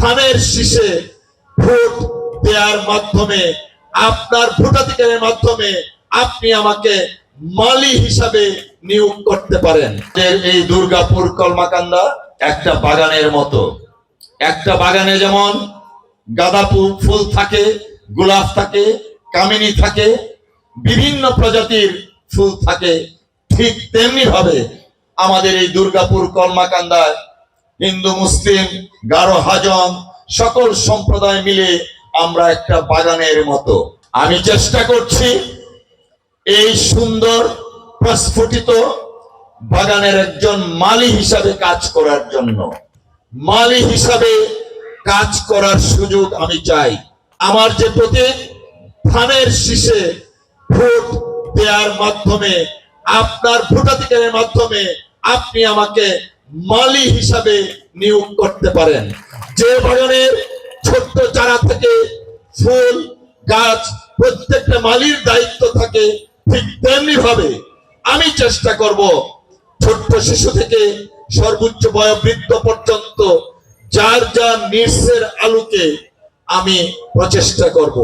ধানের শীষে ভোট দেওয়ার মাধ্যমে, আপনার ভোটাধিকারের মাধ্যমে আপনি আমাকে মালি হিসাবে নিয়োগ করতে পারেন। এই দুর্গাপুর কলমাকান্দা একটা বাগানের মতো। একটা বাগানে যেমন গাঁদা ফুল থাকে, গোলাপ থাকে, কামিনী থাকে, বিভিন্ন প্রজাতির ফুল থাকে, ঠিক তেমনি ভাবে আমাদের এই দুর্গাপুর কলমাকান্দায় হিন্দু, মুসলিম, গারো, হাজং সকল সম্প্রদায় মিলে আমরা একটা বাগানের মতো। আমি চেষ্টা করছি এই সুন্দর প্রস্ফুটিত বাগানের একজন মালি হিসাবে কাজ করার জন্য। মালি হিসাবে কাজ করার সুযোগ আমি চাই। আমার যে প্রতীক ধানের শীষে ভোট দেওয়ার মাধ্যমে, আপনার ভোটাধিকারের মাধ্যমে আপনি আমাকে মালি হিসাবে নিয়োগ করতে পারেন। যে বাগানের ছোট্ট চারা থেকে ফুল গাছ প্রত্যেকটা মালির দায়িত্ব থাকে, ঠিক তেমনি ভাবে আমি চেষ্টা করব ছোট্ট শিশু থেকে সর্বোচ্চ বয়োবৃদ্ধ পর্যন্ত যার যার নির্সের আলোকে আমি প্রচেষ্টা করব।